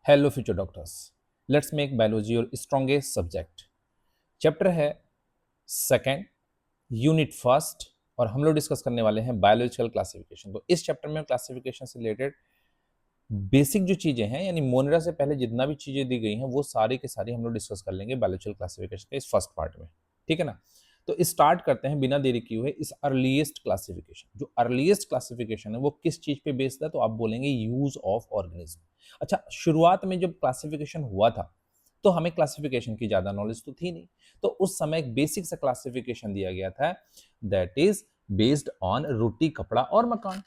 Hello future doctors, let's make biology your strongest subject. Chapter है second, unit first, और हम लोग discuss करने वाले हैं बायोलॉजिकल क्लासिफिकेशन। तो इस चैप्टर में क्लासिफिकेशन से रिलेटेड बेसिक जो चीजें हैं, यानी मोनेरा से पहले जितना भी चीजें दी गई हैं वो सारी की सारी हम लोग डिस्कस कर लेंगे बायोलॉजिकल क्लासिफिकेशन के इस फर्स्ट पार्ट में। ठीक है ना। तो स्टार्ट करते हैं बिना देरी किए हुए इस अर्लीस्ट क्लासिफिकेशन। जो अर्लीस्ट क्लासिफिकेशन है वो किस चीज पे बेस्ड है, तो आप बोलेंगे यूज ऑफ ऑर्गेनिज्म। अच्छा, शुरुआत में जब क्लासिफिकेशन हुआ था तो हमें क्लासिफिकेशन की ज्यादा नॉलेज तो थी नहीं, तो उस समय एक बेसिक सा क्लासिफिकेशन दिया गया था, दैट इज बेस्ड ऑन रोटी, कपड़ा और मकान।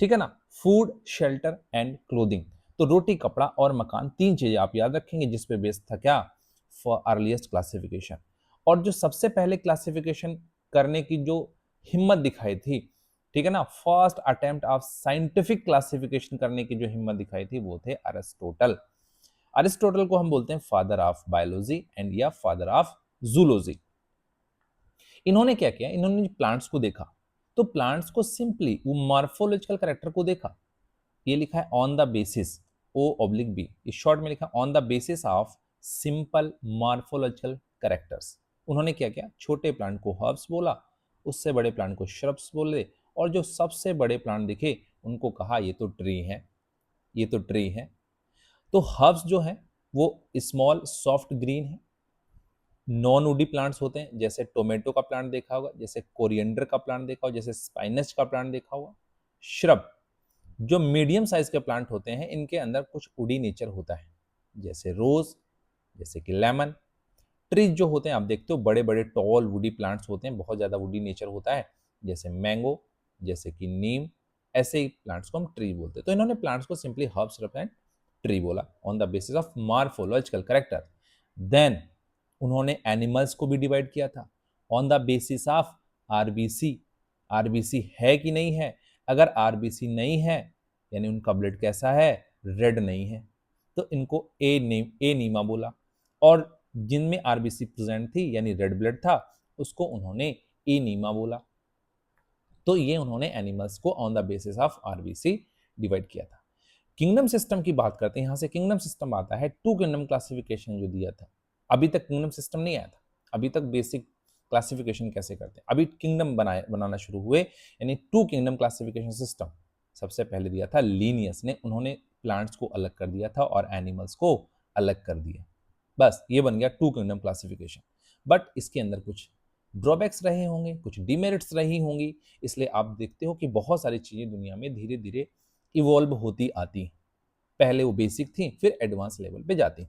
ठीक है ना। Food, shelter and clothing. तो रोटी, कपड़ा और मकान, तीन चीजें आप याद रखेंगे जिस पे बेस्ड था क्या, फॉर अर्लीस्ट क्लासिफिकेशन। और जो सबसे पहले क्लासिफिकेशन करने की जो हिम्मत दिखाई थी, ठीक है ना, first attempt of scientific classification करने की जो हिम्मत दिखाई थी वो थे अरिस्टोटल। अरिस्टोटल को हम बोलते हैं फादर ऑफ बायोलॉजी एंड या फादर ऑफ जूलॉजी। इन्होंने क्या किया, इन्होंने प्लांट्स को देखा, तो प्लांट्स को सिंपली वो मॉर्फोलॉजिकल कैरेक्टर को देखा। ये लिखा है ऑन द बेसिस, O/B, इस शॉर्ट में लिखा on the basis of simple morphological characters. उन्होंने क्या किया, छोटे प्लांट को हर्ब्स बोला, उससे बड़े प्लांट को श्रब्स बोले, और जो सबसे बड़े प्लांट दिखे उनको कहा ये तो ट्री है, ये तो ट्री है। तो हर्ब्स जो है वो स्मॉल सॉफ्ट ग्रीन है। नॉन वुडी प्लांट्स होते हैं, जैसे टोमेटो का प्लांट देखा होगा, जैसे कोरिएंडर का प्लांट देखा होगा, जैसे स्पाइनच का प्लांट देखा होगा। श्रब जो मीडियम साइज के प्लांट होते हैं, इनके अंदर कुछ वुडी नेचर होता है, जैसे रोज, जैसे कि लेमन। ट्रीज जो होते हैं आप देखते हो बड़े बड़े टॉल वुडी प्लांट्स होते हैं, बहुत ज्यादा वुडी नेचर होता है, जैसे मैंगो, जैसे कि नीम। ऐसे ही प्लांट्स को हम ट्री बोलते हैं। तो इन्होंने प्लांट्स को सिंपली हर्ब्स एंड ट्री बोला on the basis of morphological character. Then उन्होंने एनिमल्स को भी डिवाइड किया था on the basis of RBC. RBC है कि नहीं है, अगर आरबीसी नहीं है यानी उनका ब्लड कैसा है, रेड नहीं है, तो इनको ए नीमा बोला। और जिनमें आरबीसी प्रेजेंट थी यानी रेड ब्लड था, उसको उन्होंने ए नीमा बोला। तो ये उन्होंने एनिमल्स को on the basis of RBC divide किया था। किंगडम सिस्टम की बात करते हैं, यहां से किंगडम सिस्टम आता है, टू किंगडम क्लासिफिकेशन जो दिया था। अभी तक किंगडम सिस्टम नहीं आया था, अभी तक बेसिक क्लासिफिकेशन कैसे करते हैं, अभी किंगडम बनाना शुरू हुए, यानी टू किंगडम क्लासिफिकेशन सिस्टम। सबसे पहले दिया था लीनियस ने, उन्होंने प्लांट्स को अलग कर दिया था और एनिमल्स को अलग कर दिया। बस ये बन गया टू किंगडम क्लासिफिकेशन। बट इसके अंदर कुछ ड्रॉबैक्स रहे होंगे, कुछ डिमेरिट्स रही होंगी, इसलिए आप देखते हो कि बहुत सारी चीजें दुनिया में धीरे धीरे इवॉल्व होती आती। पहले वो बेसिक थी, फिर एडवांस लेवल पे जाती।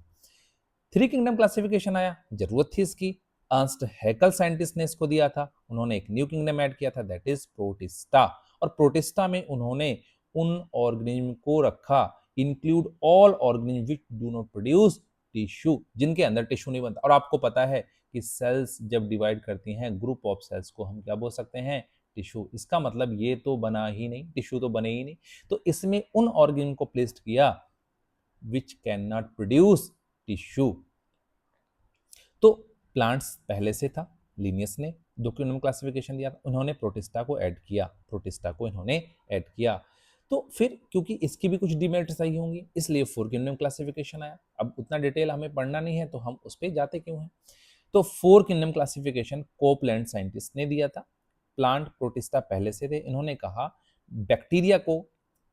थ्री किंगडम क्लासिफिकेशन आया, जरूरत थी इसकी। अर्नस्ट हैकल साइंटिस्ट ने इसको दिया था, उन्होंने एक न्यू किंगडम ऐड किया था, दैट इज प्रोटिस्टा। और प्रोटिस्टा में उन्होंने उन ऑर्गेनिज्म को रखा, include all organism which do not produce tissue, जिनके अंदर टिश्यू नहीं बनता। और आपको पता है कि सेल्स जब डिवाइड करती हैं, ग्रुप ऑफ सेल्स को हम क्या बोल सकते हैं, टिश्यू। इसका मतलब ये तो बना ही नहीं, टिश्यू तो बने ही नहीं। तो इसमें उन ऑर्गेन को प्लेस्ड किया which can not produce tissue. तो प्लांट्स पहले से था, लिनियस ने दो किंगडम क्लासिफिकेशन दिया था, उन्होंने प्रोटिस्टा को ऐड किया, प्रोटिस्टा को इन्होंने ऐड किया। तो फिर क्योंकि इसकी भी कुछ डिमेरिट्स आई होंगी, इसलिए फोर किंगडम क्लासिफिकेशन आया। अब उतना डिटेल हमें पढ़ना नहीं है तो हम उस पर जाते क्यों हैं। तो four kingdom classification Copeland scientist ने दिया था। प्लांट प्रोटिस्टा पहले से थे, इन्होंने कहा बैक्टीरिया को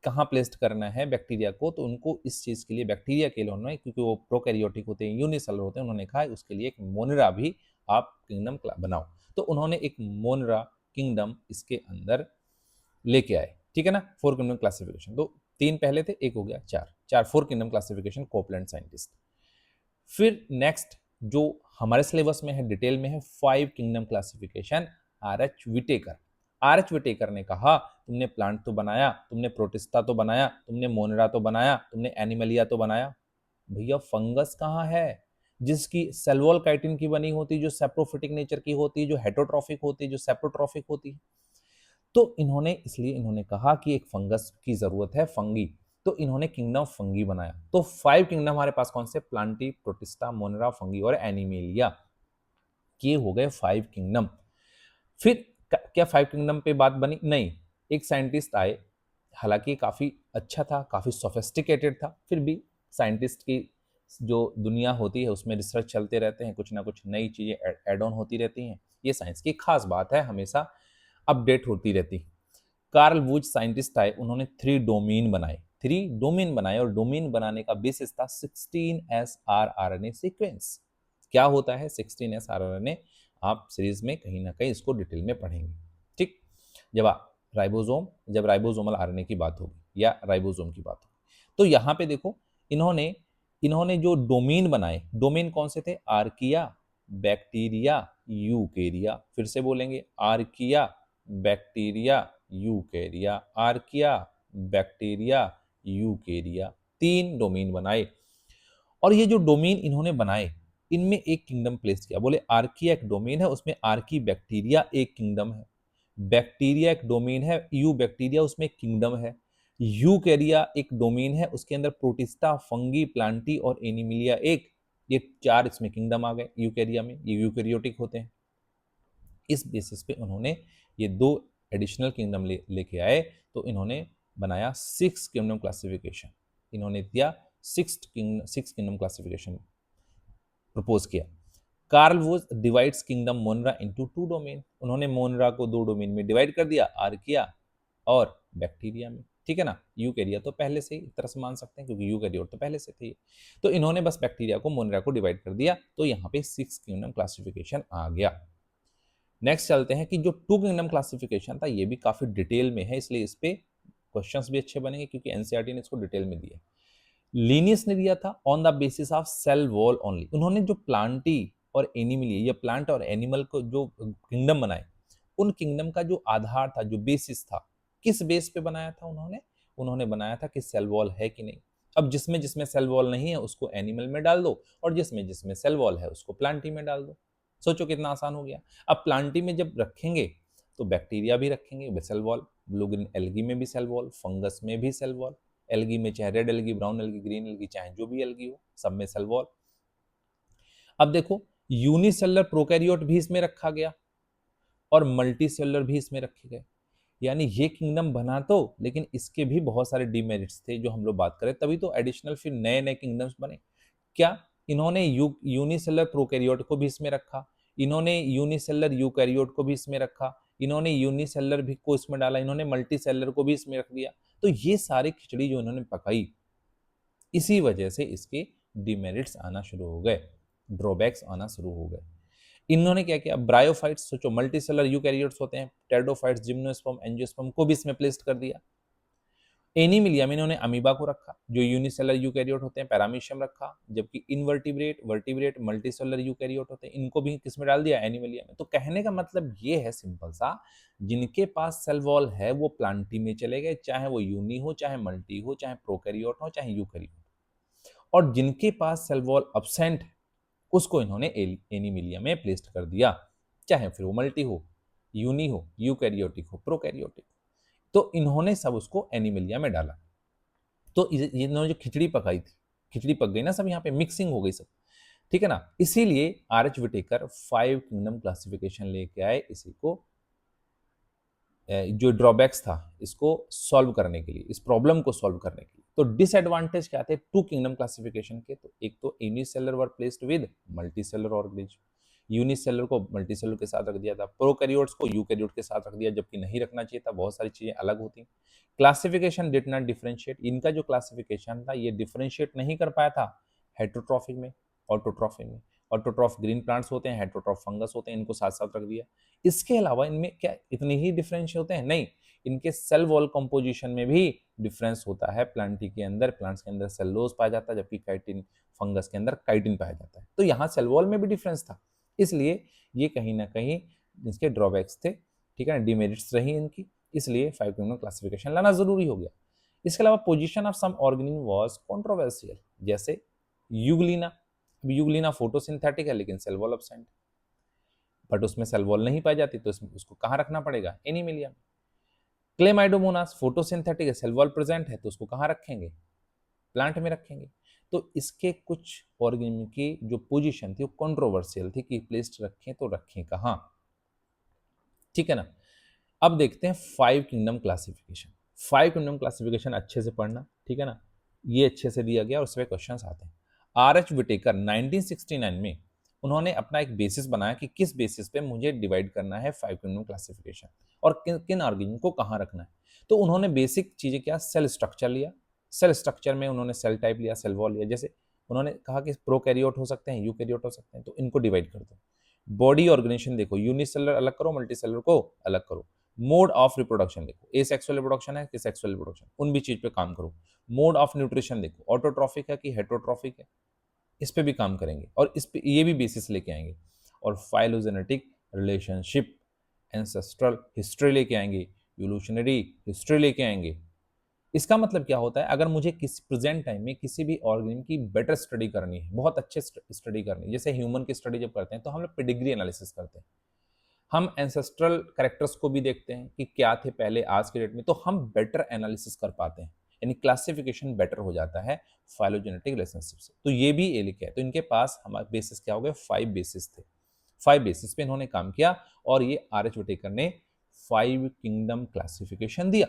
कहाँ प्लेस्ड करना है बैक्टीरिया को, तो उनको इस चीज के लिए, बैक्टीरिया के लिए उन्होंने, क्योंकि वो प्रोकैरियोटिक होते हैं, यूनिसेलर होते हैं, उन्होंने कहा उसके लिए एक मोनेरा भी आप किंगडम बनाओ। तो उन्होंने एक मोनेरा किंगडम इसके अंदर लेके आए। ठीक है ना। फोर किंगडम क्लासिफिकेशन, तो तीन पहले थे, एक हो गया चार, चार four kingdom classification Copeland scientist. फिर नेक्स्ट जो हमारे सिलेबस में है, डिटेल में है, five kingdom classification, R H Whittaker. R H Whittaker ने कहा तुमने प्लांट तो बनाया, तुमने प्रोटिस्टा तो बनाया, तुमने मोनेरा तो बनाया, तुमने एनिमलिया तो बनाया, भैया फंगस कहाँ है, जिसकी सेलुलोज काइटिन की बनी होती, जो सेप्रोफिटिक नेचर की होती, जो हेटरोट्रॉफिक होती, जो सेप्रोट्रॉफिक होती। तो इन्होंने, इसलिए इन्होंने कहा कि एक फंगस की जरूरत है, फंगी। तो इन्होंने किंगडम फंगी बनाया। तो फाइव किंगडम हमारे पास कौन से, प्लांटी, प्रोटिस्टा, मोनेरा, फंगी और एनिमेलिया। ये हो गए फाइव किंगडम। फिर क्या फाइव किंगडम पे बात बनी, नहीं। एक साइंटिस्ट आए, हालांकि काफी अच्छा था, काफी सोफिस्टिकेटेड था, फिर भी साइंटिस्ट की जो दुनिया होती है उसमें रिसर्च चलते रहते हैं, कुछ ना कुछ नई चीज़ें ऐड ऑन होती रहती हैं। ये साइंस की खास बात है, हमेशा अपडेट होती रहती। कार्ल वुज साइंटिस्ट आए, उन्होंने 3 डोमेन बनाए और डोमेन बनाने का बेसिस था 16S rRNA सीक्वेंस। क्या होता है 16S rRNA? आप सीरीज में कहीं ना कहीं इसको डिटेल में पढ़ेंगे। ठीक, जब राइबोसोमल आरएनए की बात होगी या राइबोसोम की बात होगी, तो यहाँ पे देखो इन्होंने इन्होंने जो डोमेन बनाए, डोमेन कौन से थे? Archaea, bacteria, Eukarya. फिर से बोलेंगे, archaea, bacteria, Eukarya, archaea, bacteria, Eukarya. 3 domain बनाए और ये जो डोमेन इन्होंने बनाए, इनमें एक किंगडम प्लेस किया। बोले आर्किया एक डोमेन है, उसमें आर्की बैक्टीरिया एक किंगडम है, बैक्टीरिया एक डोमेन है, यू बैक्टीरिया उसमें एक किंगडम है, यूकेरिया एक डोमेन है, उसके अंदर प्रोटिस्टा, फंगी, प्लांटी और एनिमिलिया एक, ये 4 इसमें किंगडम आ गए यूकेरिया में, ये यूकेरियोटिक होते हैं। इस बेसिस पे उन्होंने ये 2 एडिशनल किंगडम लेके आए, तो इन्होंने बनाया 6 किंगडम क्लासिफिकेशन। इन्होंने दिया 6 किंगडम क्लासिफिकेशन प्रपोज किया। Carl Woese divides kingdom Monera into 2 domain. उन्होंने मोनरा को 2 डोमेन में डिवाइड कर दिया, आर्किया और बैक्टीरिया में। ठीक है ना, यूकेरिया तो पहले से ही एक तरह से मान सकते हैं क्योंकि यूकेरियोट तो पहले से थे। तो इन्होंने बस बैक्टीरिया को मोनरा को डिवाइड कर दिया, तो यहाँ पे 6 किंगडम क्लासिफिकेशन आ गया। नेक्स्ट चलते हैं कि जो 2 किंगडम क्लासिफिकेशन था ये भी काफी डिटेल में है, इसलिए इस पे क्वेश्चंस भी अच्छे बनेंगे क्योंकि एनसीईआरटी ने इसको डिटेल में दिया। लीनियस ने दिया था on the basis of cell wall only. उन्होंने जो प्लांटी और एनिमली, ये प्लांट और एनिमल को जो किंगडम बनाए, उन किंगडम का जो आधार था, जो बेसिस था, किस बेस पे बनाया था उन्होंने? उन्होंने बनाया था कि सेल वॉल है कि नहीं। अब जिसमें जिसमें सेल वॉल नहीं है उसको एनिमल में डाल दो और जिसमें जिसमें सेल वॉल है उसको प्लांटी में डाल दो। सोचो कितना आसान हो गया। अब प्लांटी में जब रखेंगे तो बैक्टीरिया भी रखेंगे cell wall, blue green algae में भी सेल वॉल, फंगस में भी सेल वॉल, एल्गी में चाहे red algae, brown algae, green algae, चाहे जो भी एल्गी हो, सब में सेल वॉल। अब देखो यूनिसेलुलर प्रोकैरियोट भी इसमें रखा गया और मल्टीसेलुलर भी इसमें रखे गए। यानी ये किंगडम बना तो, लेकिन इसके भी बहुत सारे डिमेरिट्स थे जो हम लोग बात करें, तभी तो एडिशनल फिर नए नए किंगडम्स बने। क्या इन्होंने यूनिसेलुलर प्रोकैरियोट को भी इसमें रखा, इन्होंने यूनिसेलुलर यूकैरियोट को भी इसमें रखा, इन्होंने यूनिसेलुलर भी को इसमें डाला, इन्होंने मल्टीसेलुलर को भी इसमें रख दिया। तो ये सारी खिचड़ी जो इन्होंने पकाई, इसी वजह से इसके डिमेरिट्स आना शुरू हो गए, ड्रॉबैक्स आना शुरू हो गए। इन्होंने क्या किया? ब्रायोफाइट्स, सोचो मल्टीसेलुलर यूकैरियोट्स होते हैं, टेरिडोफाइट्स, जिम्नोस्पर्म, एंजियोस्पर्म को भी इसमें प्लेस्ड कर दिया। एनीमिलिया में इन्होंने अमीबा को रखा, जो यूनिसेलुलर यूकैरियोट होते हैं, पैरामीशियम रखा, जबकि इनवर्टिब्रेट, वर्टिब्रेट, मल्टीसेलुलर यूकैरियोट होते हैं, इनको भी किसमें डाल दिया? एनीमिलिया में। तो कहने का मतलब ये है सिंपल सा, जिनके पास सेल वॉल है वो प्लांटी में चले गए, चाहे वो यूनी हो, चाहे मल्टी हो, चाहे प्रोकैरियोट हो, चाहे यूकैरियोट, और जिनके पास सेल वॉल अब्सेंट है उसको इन्होंने एनीमिलिया में प्लेस्ड कर दिया, चाहे फिर वो मल्टी हो, यूनी हो, यूकैरियोटिक हो, प्रोकैरियोटिक। तो इन्होंने सब उसको एनीमिलिया में डाला। तो इन्होंने जो खिचड़ी पकाई थी, खिचड़ी पक गई ना सब, यहाँ पे मिक्सिंग हो गई सब। ठीक है ना, इसीलिए R H Whittaker 5 kingdom classification लेके आए, इसी को जो ड्रॉबैक्स था इसको सॉल्व करने के लिए, इस प्रॉब्लम को सॉल्व करने के लिए। तो डिसएडवांटेज क्या थे 2 किंगडम क्लासिफिकेशन के? तो एक तो unicellular were placed with multicellular organism, unicellular को मल्टीसेलुलर के साथ रख दिया था, प्रोकैरियोट्स को यूकैरियोट के साथ रख दिया, जबकि नहीं रखना चाहिए था, बहुत सारी चीजें अलग होती। क्लासिफिकेशन डिड नॉट डिफरेंशिएट, इनका जो क्लासिफिकेशन था ये डिफरेंशिएट नहीं कर पाया था हेटरोट्रॉफिक में, ऑटोट्रॉफिक में। ऑटोट्रॉफ ग्रीन प्लांट्स होते हैं, हेटरोट्रॉफ फंगस होते हैं, इनको साथ साथ रख दिया। इसके अलावा इनमें क्या इतने ही डिफरेंस होते हैं? नहीं, इनके सेल वॉल कंपोजिशन में भी डिफरेंस होता है। प्लांटी के अंदर, प्लांट्स के अंदर सेलुलोज पाया जाता है, जबकि काइटिन, फंगस के अंदर काइटिन पाया जाता है। तो यहाँ सेल वॉल में भी डिफरेंस था, इसलिए ये कहीं ना कहीं इसके ड्रॉबैक्स थे। ठीक है ना, डिमेरिट्स रही इनकी, इसलिए 5 किंगडम क्लासिफिकेशन लाना जरूरी हो गया। इसके अलावा position of some organism was controversial, जैसे यूग्लिना। यूग्लिना फोटोसिंथेटिक है लेकिन सेल वॉल एब्सेंट, बट उसमें सेल वॉल नहीं पाई जाती, तो उसको कहाँ रखना पड़ेगा? एनीमिलिया में। क्लेमाइडोमोनास फोटोसिंथेटिक है, सेल वॉल प्रेजेंट है, तो उसको कहाँ रखेंगे? प्लांट में रखेंगे। तो इसके कुछ ऑर्गेनिज्म की जो पोजीशन थी वो कंट्रोवर्शियल थी कि प्लेस्ड रखें तो रखें कहाँ। ठीक है ना, अब देखते हैं 5 किंगडम क्लासिफिकेशन। 5 किंगडम क्लासिफिकेशन अच्छे से पढ़ना, ठीक है ना। ये अच्छे से दिया गया और उस पर क्वेश्चन आते हैं। R.H. विटेकर 1969 में उन्होंने अपना एक बेसिस बनाया कि किस बेसिस पे मुझे डिवाइड करना है 5 किंगडम क्लासिफिकेशन और किन किन ऑर्गेनिज्म को कहाँ रखना है। तो उन्होंने बेसिक चीजें क्या, सेल स्ट्रक्चर लिया, सेल स्ट्रक्चर में उन्होंने सेल टाइप लिया, सेल वॉल लिया, जैसे उन्होंने कहा कि प्रोकैरियोट हो सकते हैं, यूकैरियोट हो सकते हैं, तो इनको डिवाइड कर दो। बॉडी ऑर्गेनाइजेशन देखो, यूनिसेलुलर अलग करो, मल्टीसेलुलर को अलग करो। मोड ऑफ रिप्रोडक्शन देखो, ए सेक्सुअल रिप्रोडक्शन है कि सेक्सुअल रिप्रोडक्शन, उन भी चीज पे काम करो। मोड ऑफ न्यूट्रिशन देखो, ऑटोट्रॉफिक है कि हेटरोट्रॉफिक है, इस पे भी काम करेंगे और इस पे ये भी बेसिस लेके आएंगे। और फाइलोजेनेटिक रिलेशनशिप, एंसेस्ट्रल हिस्ट्री लेके आएंगे, इवोल्यूशनरी हिस्ट्री लेके आएंगे। इसका मतलब क्या होता है, अगर मुझे किसी प्रेजेंट टाइम में किसी भी ऑर्गेनिज्म की बेटर स्टडी करनी है, बहुत अच्छे स्टडी करनी है, जैसे ह्यूमन की स्टडी जब करते हैं तो हम लोग पेडिग्री एनालिसिस करते हैं, हम एंसेस्ट्रल कैरेक्टर्स को भी देखते हैं कि क्या थे पहले आज के डेट में, तो हम बेटर एनालिसिस कर पाते हैं, यानी क्लासिफिकेशन बेटर हो जाता है फाइलोजेनेटिक रिलेशनशिप से। तो ये भी ए लिखा है, तो इनके पास हमारे बेसिस क्या हो गए, 5 बेसिस थे, 5 बेसिस पे इन्होंने काम किया और ये R.H. विटेकर ने 5 किंगडम क्लासिफिकेशन दिया।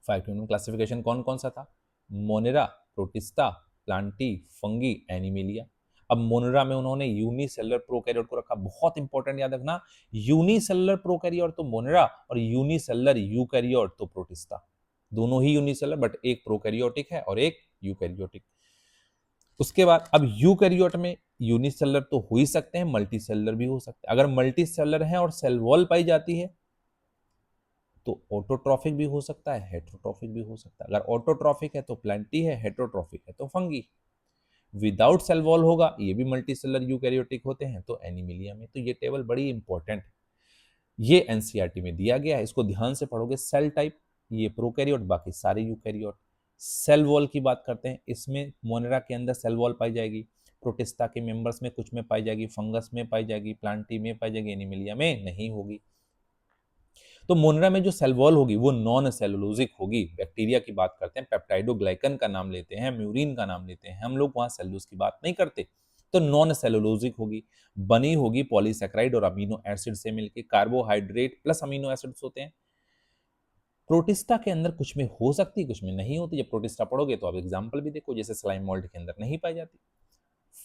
5 किंगडम क्लासिफिकेशन कौन कौन सा था, Monera, protista, Plantae, fungi, animalia. अब मोनेरा में उन्होंने यूनिसेलुलर प्रोकैरियोट को रखा, बहुत इंपॉर्टेंट याद रखना, यूनिसेलुलर प्रोकैरियोट तो मोनेरा और यूनिसेलुलर यूकैरियोट तो प्रोटिस्टा, दोनों ही यूनिसेलुलर बट एक प्रोकैरियोटिक है और एक यूकैरियोटिक। उसके बाद अब यूकैरियोट में यूनिसेलुलर तो हो ही सकते हैं, मल्टीसेलुलर भी हो सकते हैं। अगर मल्टीसेलुलर है और सेल वॉल पाई जाती है तो ऑटोट्रॉफिक भी हो सकता है, हेटरोट्रॉफिक भी हो सकता है। अगर ऑटोट्रॉफिक है तो प्लांटी है, हेटरोट्रॉफिक है तो फंगी। विदाउट सेल वॉल होगा, ये भी मल्टीसेलुलर यूकैरियोटिक होते हैं, तो एनिमिलिया में। तो ये टेबल बड़ी इंपॉर्टेंट है, ये एनसीईआरटी में दिया गया है, इसको ध्यान से पढ़ोगे। सेल टाइप, ये प्रोकैरियोट, बाकी सारे यूकैरियोट। सेल वॉल की बात करते हैं, इसमें मोनेरा के अंदर सेल वॉल पाई जाएगी, प्रोटिस्टा के मेंबर्स में कुछ में पाई जाएगी, फंगस में पाई जाएगी, प्लांटी में पाई जाएगी, एनिमिलिया में नहीं होगी। तो मोनेरा में जो सेल वॉल होगी वो नॉन सेलुलोजिक होगी। बैक्टीरिया की बात करते हैं, पेप्टाइडोग्लाइकन का नाम लेते हैं, म्यूरिन का नाम लेते हैं, हम लोग वहां सेलुलोज की बात नहीं करते। तो नॉन सेलुलोजिक होगी, बनी होगी पॉलीसेकेराइड और अमीनो एसिड से मिलकर, कार्बोहाइड्रेट प्लस अमीनो एसिड्स होते हैं। प्रोटिस्टा के अंदर कुछ में हो सकती है, कुछ में नहीं होती। जब प्रोटिस्टा पढ़ोगे तो आप एग्जांपल भी देखो, जैसे स्लाइम मोल्ड के अंदर नहीं पाई जाती।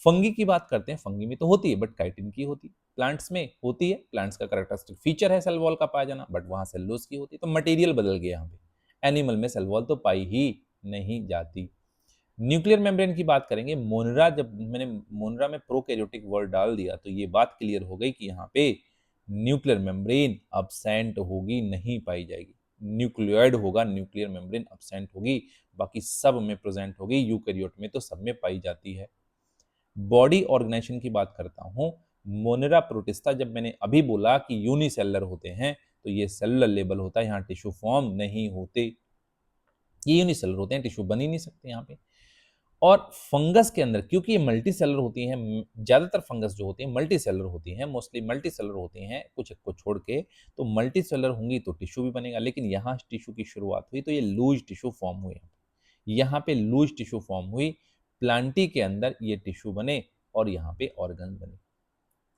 फंगी की बात करते हैं, फंगी में तो होती है बट काइटिन की होती है। प्लांट्स में होती है, प्लांट्स का कैरेक्टरिस्टिक फीचर है सेल वॉल का पाया जाना, बट वहां सेलुलोज की होती है, तो मटेरियल बदल गया यहाँ पे। एनिमल में सेल वॉल तो पाई ही नहीं जाती। न्यूक्लियर मेम्ब्रेन की बात करेंगे, मोनेरा, जब मैंने मोनेरा में प्रोकैरियोटिक वर्ड डाल दिया तो ये बात क्लियर हो गई कि यहाँ पे न्यूक्लियर मेम्ब्रेन अब्सेंट होगी, नहीं पाई जाएगी। न्यूक्लियोइड होगा, न्यूक्लियर मेम्ब्रेन अब्सेंट होगी, बाकी सब में प्रेजेंट होगी। यूकैरियोट में तो सब में पाई जाती है। बॉडी ऑर्गेनाइजेशन की बात करता हूं, मोनेरा, प्रोटिस्टा, जब मैंने अभी बोला कि यूनिसेलुलर होते हैं तो ये सेलुलर लेवल होता है, यहाँ टिश्यू फॉर्म नहीं होते, ये यूनिसेलुलर होते हैं, टिश्यू बन ही नहीं सकते यहाँ पे। और फंगस के अंदर, क्योंकि ये मल्टी सेलर होती हैं, ज्यादातर फंगस जो होती हैं मल्टी सेलर होती हैं, मोस्टली मल्टी सेलर होती हैं कुछ एक को छोड़ के, तो मल्टी सेलर होंगी तो टिश्यू भी बनेगा। लेकिन यहाँ टिश्यू की शुरुआत हुई तो ये लूज टिश्यू फॉर्म हुए, यहाँ पे लूज टिश्यू फॉर्म हुई, प्लांटी के अंदर ये टिश्यू बने और यहाँ पे ऑर्गन बने।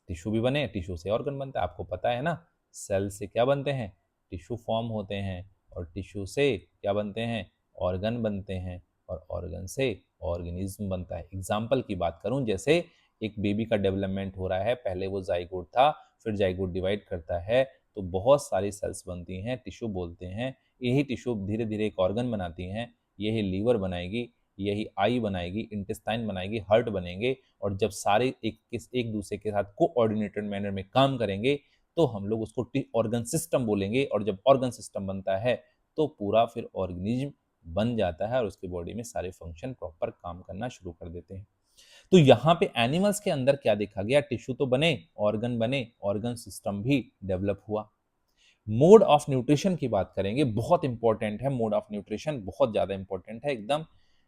टिश्यू भी बने, टिश्यू से ऑर्गन बनता है, आपको पता है ना। सेल से क्या बनते हैं, टिश्यू फॉर्म होते हैं, और टिश्यू से क्या बनते हैं, ऑर्गन बनते हैं, और ऑर्गन से ऑर्गेनिज्म बनता है। एग्जाम्पल की बात करूं, जैसे एक बेबी का डेवलपमेंट हो रहा है, पहले वो जाइगोट था, फिर जाइगोट डिवाइड करता है तो बहुत सारी सेल्स बनती हैं, टिश्यू बोलते हैं। यही टिश्यू धीरे धीरे एक ऑर्गन बनाती हैं, यही लीवर बनाएगी, यही आई बनाएगी, इंटेस्टाइन बनाएगी, हार्ट बनेंगे। और जब सारे एक दूसरे के साथ कोऑर्डिनेटेड मैनर में काम करेंगे तो हम लोग उसको ऑर्गन सिस्टम बोलेंगे। और जब ऑर्गन सिस्टम बनता है तो पूरा फिर ऑर्गेनिज्म बन जाता है और उसकी बॉडी में सारे फंक्शन प्रॉपर काम करना शुरू कर देते हैं। तो यहाँ पे एनिमल्स के अंदर क्या देखा गया, टिश्यू तो बने, ऑर्गन सिस्टम भी डेवलप हुआ। मोड ऑफ न्यूट्रिशन की बात करेंगे, बहुत इंपॉर्टेंट है मोड ऑफ न्यूट्रिशन, बहुत ज्यादा इंपॉर्टेंट है, एकदम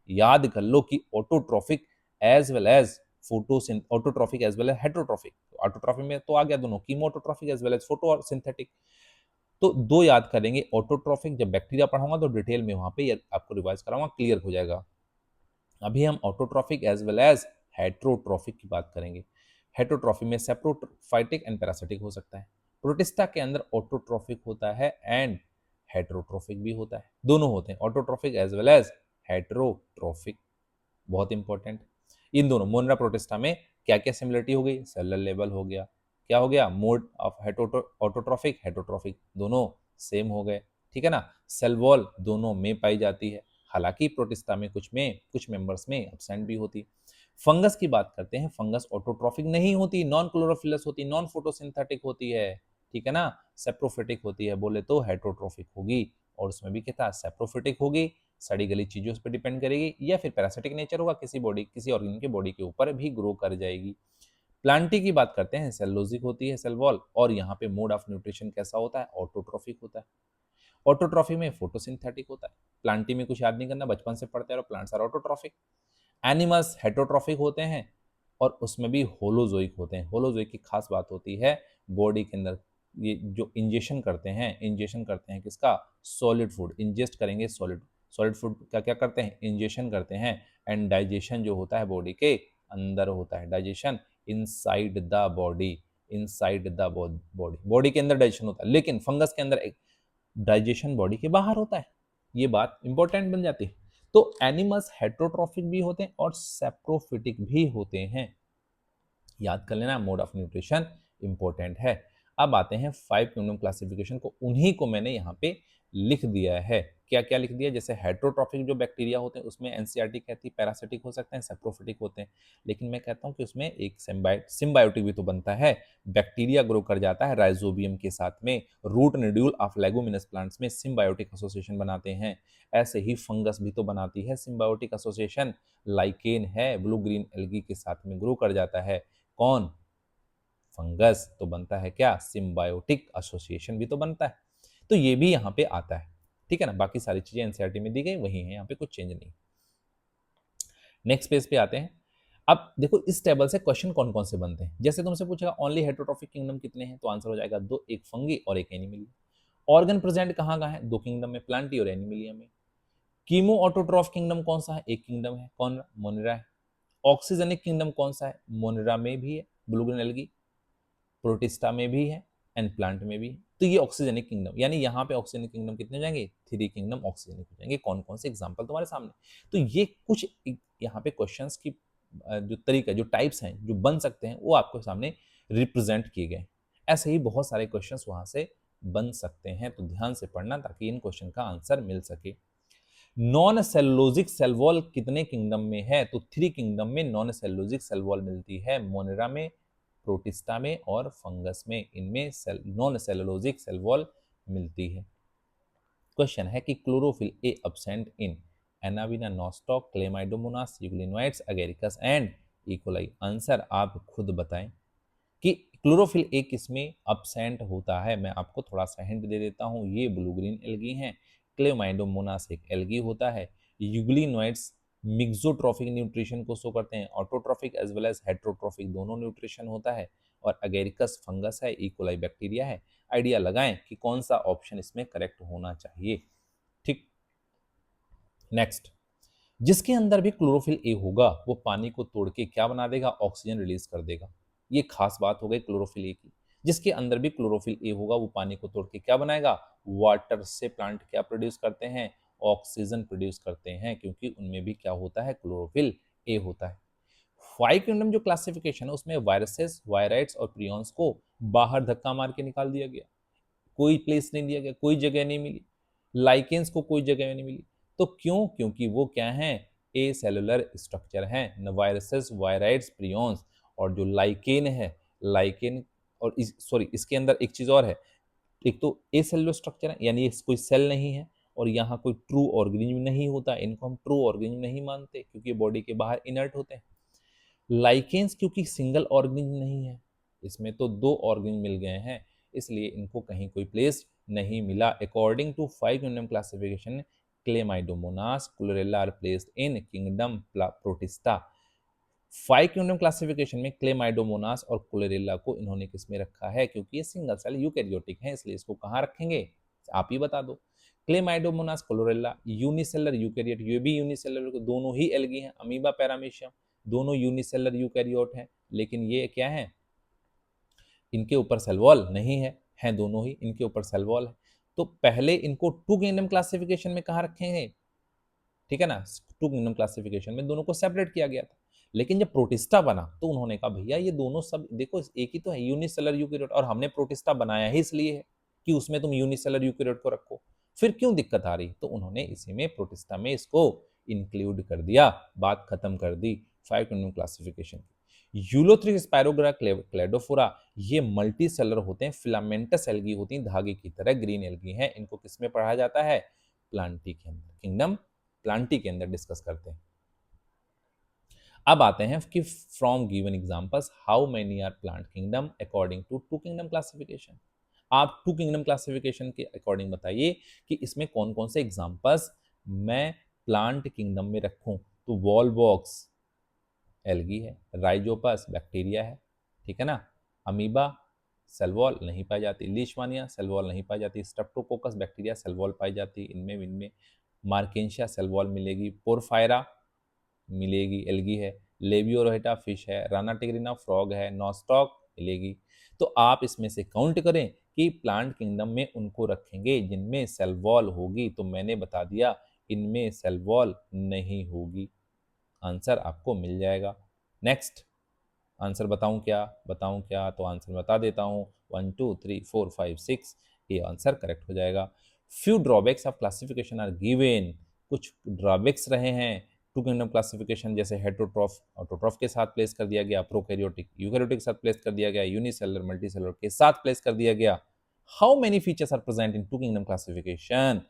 याद कर लो कि autotrophic as well as autotrophic as well as heterotrophic. Autotrophic में तो आ गया दोनों, chemoautotrophic as well as photo और सिंथेटिक। तो दो याद करेंगे, ऑटोट्रॉफिक जब बैक्टीरिया पढ़ाऊंगा तो डिटेल में वहां पे आपको रिवाइज कराऊंगा, क्लियर हो जाएगा। अभी हम autotrophic as well as heterotrophic की बात करेंगे। हेट्रोट्रॉफिक में सेप्रोफाइटिक एंड पैरासिटिक हो सकता है। प्रोटिस्टा के अंदर ऑटोट्रॉफिक होता है एंड हेट्रोट्रॉफिक भी होता है, दोनों होते हैं, autotrophic as well as heterotrophic, बहुत इंपॉर्टेंट। इन दोनों मोनरा प्रोटिस्टा में क्या क्या सिमिलरिटी हो गई, सेलुलर लेवल हो गया, क्या हो गया, मोड ऑफ ऑटोट्रॉफिक हेटेरोट्रॉफिक दोनों सेम हो गए, ठीक है ना। सेल वॉल दोनों में पाई जाती है, हालांकि प्रोटिस्टा में कुछ मेंबर्स में एब्सेंट भी होती। फंगस की बात करते हैं, फंगस ऑटोट्रॉफिक नहीं होती, नॉन क्लोरोफिलस होती, नॉन फोटोसिंथेटिक होती है, ठीक है ना। सेप्रोफिटिक होती है बोले तो हेटेरोट्रॉफिक होगी, और उसमें भी क्या था, सेप्रोफिटिक होगी, सड़ी गली चीजों पर डिपेंड करेगी, या फिर पैरासिटिक नेचर होगा, किसी ऑर्गेनिज्म के बॉडी के ऊपर भी ग्रो कर जाएगी। प्लांटी की बात करते हैं, सेलोजिक होती है सेल वॉल, और यहाँ पे मोड ऑफ न्यूट्रिशन कैसा होता है, ऑटोट्रॉफिक होता है। ऑटोट्रॉफी में फोटोसिंथेटिक होता है, प्लांटी में कुछ याद नहीं करना, बचपन से पढ़ते हैं, plants are autotrophic. Animals heterotrophic होते हैं, और उसमें भी होलोजोइक होते हैं। होलोजोइक की खास बात होती है, बॉडी के अंदर ये जो इंजेशन करते हैं किसका, सॉलिड फूड इंजेस्ट करेंगे, सॉलिड फूड का क्या करते हैं, इंजेशन करते हैं, एंड डाइजेशन जो होता है बॉडी के अंदर होता है, digestion inside the body, inside the body के अंदर डाइजेशन होता है, लेकिन फंगस के अंदर डाइजेशन बॉडी के बाहर होता है, ये बात इंपॉर्टेंट बन जाती है। तो एनिमल्स हेटेरोट्रॉफिक भी होते हैं और सेप्रोफिटिक भी होते हैं, याद कर लेना, मोड ऑफ न्यूट्रिशन इंपॉर्टेंट है। अब आते हैं 5 किंगडम क्लासिफिकेशन को, उन्हीं को मैंने यहाँ पे लिख दिया है। क्या क्या लिख दिया, जैसे हेटेरोट्रॉफिक जो बैक्टीरिया होते हैं उसमें एनसीईआरटी कहती है पैरासिटिक हो सकते हैं, सेप्रोफिटिक होते हैं, लेकिन मैं कहता हूँ कि उसमें एक सिम्बायोटिक भी तो बनता है, बैक्टीरिया ग्रो कर जाता है राइजोबियम के साथ में, root nodule of leguminous plants में सिम्बायोटिक एसोसिएशन बनाते हैं, ऐसे ही फंगस भी तो बनाती है सिम्बायोटिक एसोसिएशन, लाइकेन है ब्लू ग्रीन एल्गी के साथ में ग्रो कर जाता है, कौन, फंगस, तो बनता है क्या, सिम्बायोटिक एसोसिएशन भी तो बनता है, तो ये भी यहाँ पे आता है, ठीक है ना। बाकी सारी चीजें एनसीईआरटी में दी गई वही है, यहाँ पे कुछ चेंज नहीं। नेक्स्ट पेज पे आते हैं। अब देखो इस टेबल से क्वेश्चन कौन कौन से बनते हैं, जैसे तुमसे पूछेगा ओनली हेटेरोट्रॉफिक किंगडम कितने हैं, तो आंसर हो जाएगा 2, एक फंगी और एक एनिमली। ऑर्गन प्रेजेंट कहाँ कहाँ है, 2 किंगडम में, प्लांटी और एनिमलिया में। कीमो ऑटोट्रॉफ किंगडम कौन सा है, एक किंगडम है, कौन, मोनेरा है। ऑक्सीजनिक किंगडम कौन सा है, मोनेरा में भी है, ब्लू ग्रीन एल्गी, प्रोटिस्टा में भी है, एंड प्लांट में भी है। तो ये ऑक्सीजनिक किंगडम, यानी यहाँ पे ऑक्सीजनिक किंगडम कितने हो जाएंगे, 3 किंगडम ऑक्सीजनिक हो जाएंगे। कौन कौन से एग्जांपल तुम्हारे सामने, तो ये कुछ यहाँ पे क्वेश्चंस की जो तरीका, जो टाइप्स हैं जो बन सकते हैं, वो आपको सामने रिप्रेजेंट किए गए। ऐसे ही बहुत सारे क्वेश्चंस वहां से बन सकते हैं, तो ध्यान से पढ़ना ताकि इन क्वेश्चन का आंसर मिल सके। नॉन सेलुलोजिक सेल वॉल कितने किंगडम में है, तो 3 किंगडम में नॉन सेलुलोजिक सेल वॉल मिलती है, मोनेरा में, प्रोटिस्टा में और फंगस में, इनमें नॉन सेलुलोजिक सेल वॉल मिलती है। क्वेश्चन है कि क्लोरोफिल ए एब्सेंट इन एनाविना Nostoc, Chlamydomonas, euglenoids, Agaricus and E coli. Answer आप खुद बताएं कि क्लोरोफिल ए किसमें एब्सेंट होता है। मैं आपको थोड़ा सा हिंट दे देता हूं, ये ब्लू ग्रीन एल्गी हैं, क्लेमाइडोमोनास एक एल्गी होता है, यूग्लिनोइड्स मिक्सोट्रॉफिक न्यूट्रिशन को शो करते हैं, autotrophic as well as heterotrophic दोनों न्यूट्रिशन होता है, और अगेरिकस फंगस है, इकोलाई बैक्टीरिया है। आइडिया लगाएं कि कौन सा ऑप्शन इसमें करेक्ट होना चाहिए, ठीक। नेक्स्ट, जिसके अंदर भी क्लोरोफिल ए होगा वो पानी को तोड़ के क्या बना देगा, ऑक्सीजन रिलीज कर देगा। ये खास बात हो गई क्लोरोफिल ए की, जिसके अंदर भी क्लोरोफिल ए होगा वो पानी को तोड़ के क्या बनाएगा, वाटर से प्लांट क्या प्रोड्यूस करते हैं, ऑक्सीजन प्रोड्यूस करते हैं, क्योंकि उनमें भी क्या होता है, क्लोरोफिल ए होता है। 5 किंगडम जो क्लासिफिकेशन है उसमें वायरसेस, वायराइड्स और प्रियॉन्स को बाहर धक्का मार के निकाल दिया गया, कोई प्लेस नहीं दिया गया, कोई जगह नहीं मिली, लाइकेंस को कोई जगह नहीं मिली। तो क्यों, क्योंकि वो क्या हैं, ए सेलुलर स्ट्रक्चर हैं, वायरसेस, वायराइड्स, प्रियॉन्स, और जो लाइकेन है, लाइकेन, और सॉरी इसके अंदर एक चीज और है, एक तो ए सेलुलर स्ट्रक्चर है यानी कोई सेल नहीं है, और यहाँ कोई ट्रू ऑर्गेनिज्म नहीं होता, इनको हम ट्रू ऑर्गेनिज्म नहीं मानते क्योंकि बॉडी के बाहर इनर्ट होते हैं। लाइकेंस क्योंकि सिंगल ऑर्गेनिज्म नहीं है, इसमें तो 2 ऑर्गेनिज्म मिल गए हैं, इसलिए इनको कहीं कोई प्लेस नहीं मिला। According to 5 kingdom classification, Chlamydomonas, Chlorella are placed in kingdom Protista. 5 kingdom classification में क्लेमाइडोमोनास और क्लोरेला को इन्होंने किस में रखा है, क्योंकि ये सिंगल सेल यूकैरियोटिक है, इसलिए इसको कहाँ रखेंगे, आप ही बता दो। क्लेमाइडोमोनास, क्लोरेला यूनिसेलर यूकैरियोट, ये भी यूनिसेलर, दोनों ही एल्गी हैं, अमीबा पैरामीशियम, दोनों यूनिसेलर यूकैरियोट हैं, लेकिन ये क्या है, इनके ऊपर सेल वॉल नहीं है, हैं दोनों ही, इनके ऊपर सेल वॉल है। तो पहले इनको 2 किंगडम क्लासिफिकेशन में कहाँ रखेंगे, ठीक है ना, टू किंगडम क्लासिफिकेशन में दोनों को सेपरेट किया गया था। लेकिन जब प्रोटिस्टा बना तो उन्होंने कहा भैया ये दोनों सब देखो एक ही तो है, यूनिसेलर यूकेरियोट, और हमने प्रोटिस्टा बनाया ही इसलिए है कि उसमें तुम यूनिसेलर यूकेरियोट को रखो, फिर क्यों दिक्कत आ रही? तो उन्होंने इसी में प्रोटिस्टा में इसको इंक्लूड कर दिया, बात खत्म कर दी 5 किंगडम क्लासिफिकेशन की। यूलोथ्रिस स्पायरोग्रा क्लेडोफोरा ये मल्टी सेलर होते हैं, फिलामेंटस एल्गी होती हैं, धागे की तरह ग्रीन एल्गी हैं। इनको किसमें पढ़ा जाता है? प्लांटी के अंदर, किंगडम प्लांटी के अंदर डिस्कस करते हैं। अब आते हैं कि from given examples how many are plant kingdom according to two kingdom classification. आप टू किंगडम क्लासिफिकेशन के अकॉर्डिंग बताइए कि इसमें कौन कौन से एग्जांपल्स मैं प्लांट किंगडम में रखूं। तो वॉलबॉक्स एल्गी है, राइजोपस बैक्टीरिया है, ठीक है ना, अमीबा सेल वॉल नहीं पाई जाती, लीशमानिया सेल वॉल नहीं पाई जाती, स्ट्रेप्टोकोकस बैक्टीरिया सेल वॉल पाई जाती, इनमें मार्केंशिया सेल वॉल मिलेगी, पोरफायरा मिलेगी, एल्गी है, लेबियोरोहेटा फिश है, राना टिग्रिना फ्रॉग है, नॉस्टॉक मिलेगी। तो आप इसमें से काउंट करें कि प्लांट किंगडम में उनको रखेंगे जिनमें सेल वॉल होगी, तो मैंने बता दिया इनमें सेल वॉल नहीं होगी, आंसर आपको मिल जाएगा। नेक्स्ट आंसर बताऊं क्या? तो आंसर बता देता हूं, 1 2 3 4 5 6, ये आंसर करेक्ट हो जाएगा। Few drawbacks of classification are given, कुछ ड्रॉबैक्स रहे हैं टू किंगडम क्लासिफिकेशन, जैसे हेटरोट्रॉफ ऑटोट्रॉफ के साथ प्लेस कर दिया गया, प्रोकैरियोटिक यूकैरियोटिक के साथ प्लेस कर दिया गया, यूनिसेलुलर मल्टीसेलुलर के साथ प्लेस कर दिया गया। How many features are present in two kingdom classification,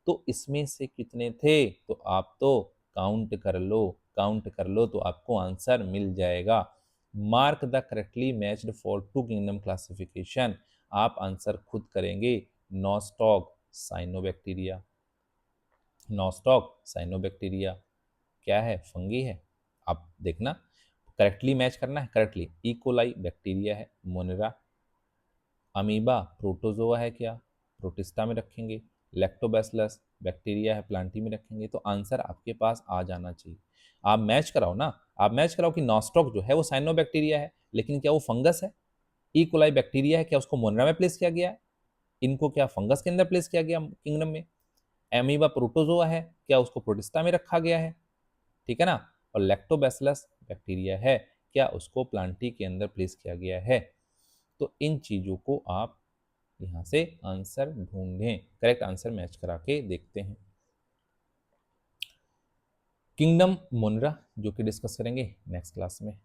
तो इसमें से कितने थे? तो आप तो काउंट कर लो तो आपको आंसर मिल जाएगा। Mark the correctly matched for two kingdom classification, आप आंसर खुद करेंगे। नॉस्टॉक साइनोबैक्टीरिया, नॉस्टॉक साइनोबैक्टीरिया क्या है? फंगी है। आप देखना करेक्टली मैच करना है, करेक्टली। इकोलाई बैक्टीरिया है, मोनेरा। अमीबा प्रोटोजोआ है क्या? प्रोटिस्टा में रखेंगे। लैक्टोबैसिलस बैक्टीरिया है, प्लांटी में रखेंगे। तो आंसर आपके पास आ जाना चाहिए। आप मैच कराओ ना, आप मैच कराओ कि नॉस्टॉक जो है वो साइनोबैक्टीरिया है, लेकिन क्या वो फंगस है? इकोलाई बैक्टीरिया है, क्या उसको मोनेरा में प्लेस किया गया है? इनको क्या फंगस के अंदर प्लेस किया गया किंगडम में? एमीबा प्रोटोजोआ है, क्या उसको प्रोटिस्टा में रखा गया है? ठीक है ना। और लैक्टोबैसिलस बैक्टीरिया है, क्या उसको प्लांटी के अंदर प्लेस किया गया है? तो इन चीजों को आप यहां से आंसर ढूंढें, करेक्ट आंसर मैच करा के देखते हैं। किंगडम मोनेरा जो कि डिस्कस करेंगे नेक्स्ट क्लास में।